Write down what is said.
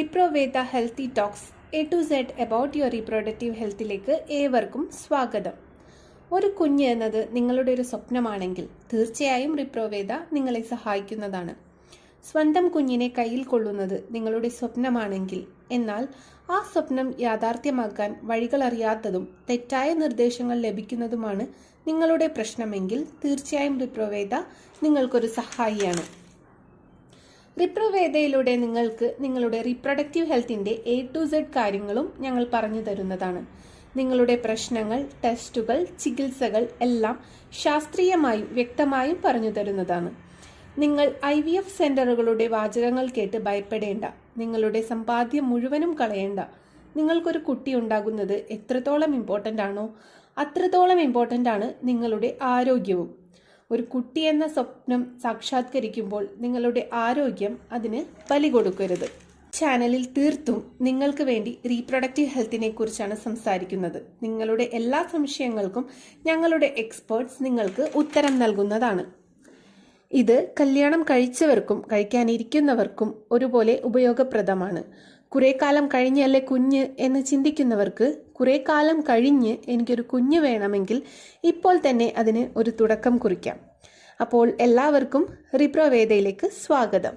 റിപ്രോവേദ healthy talks A to Z about your reproductive ഹെൽത്തിലേക്ക് ഏവർക്കും സ്വാഗതം. ഒരു കുഞ്ഞ് എന്നത് നിങ്ങളുടെ ഒരു സ്വപ്നമാണെങ്കിൽ തീർച്ചയായും റിപ്രോവേദ നിങ്ങളെ സഹായിക്കുന്നതാണ്. സ്വന്തം കുഞ്ഞിനെ കയ്യിൽ കൊള്ളുന്നത് നിങ്ങളുടെ സ്വപ്നമാണെങ്കിൽ, എന്നാൽ ആ സ്വപ്നം യാഥാർത്ഥ്യമാക്കാൻ വഴികളറിയാത്തതും തെറ്റായ നിർദ്ദേശങ്ങൾ ലഭിക്കുന്നതുമാണ് നിങ്ങളുടെ പ്രശ്നമെങ്കിൽ തീർച്ചയായും റിപ്രോവേദ നിങ്ങൾക്കൊരു സഹായിയാണ്. റിപ്രോവേദയിലൂടെ നിങ്ങൾക്ക് നിങ്ങളുടെ റീപ്രൊഡക്റ്റീവ് ഹെൽത്തിൻ്റെ A to Z കാര്യങ്ങളും ഞങ്ങൾ പറഞ്ഞു തരുന്നതാണ്. നിങ്ങളുടെ പ്രശ്നങ്ങൾ, ടെസ്റ്റുകൾ, ചികിത്സകൾ എല്ലാം ശാസ്ത്രീയമായും വ്യക്തമായും പറഞ്ഞു തരുന്നതാണ്. നിങ്ങൾ IVF സെൻ്ററുകളുടെ വാചകങ്ങൾ കേട്ട് ഭയപ്പെടേണ്ട. നിങ്ങളുടെ സമ്പാദ്യം മുഴുവനും കളയേണ്ട. നിങ്ങൾക്കൊരു കുട്ടി ഉണ്ടാകുന്നത് എത്രത്തോളം ഇമ്പോർട്ടൻ്റ് ആണോ അത്രത്തോളം ഇമ്പോർട്ടൻ്റ് ആണ് നിങ്ങളുടെ ആരോഗ്യവും. ഒരു കുട്ടി എന്ന സ്വപ്നം സാക്ഷാത്കരിക്കുമ്പോൾ നിങ്ങളുടെ ആരോഗ്യം അതിന് ബലി കൊടുക്കരുത്. ചാനലിൽ തീർത്തും നിങ്ങൾക്ക് വേണ്ടി റീപ്രൊഡക്റ്റീവ് ഹെൽത്തിനെ കുറിച്ചാണ് സംസാരിക്കുന്നത്. നിങ്ങളുടെ എല്ലാ സംശയങ്ങൾക്കും ഞങ്ങളുടെ എക്സ്പേർട്സ് നിങ്ങൾക്ക് ഉത്തരം നൽകുന്നതാണ്. ഇത് കല്യാണം കഴിച്ചവർക്കും കഴിക്കാനിരിക്കുന്നവർക്കും ഒരുപോലെ ഉപയോഗപ്രദമാണ്. കുറേ കാലം കഴിഞ്ഞല്ലേ കുഞ്ഞ് എന്ന് ചിന്തിക്കുന്നവർക്ക് കുറേ കാലം കഴിഞ്ഞ് എനിക്കൊരു കുഞ്ഞ് വേണമെങ്കിൽ ഇപ്പോൾ തന്നെ അതിന് ഒരു തുടക്കം കുറിക്കാം. അപ്പോൾ എല്ലാവർക്കും റിപ്രോവേദയിലേക്ക് സ്വാഗതം.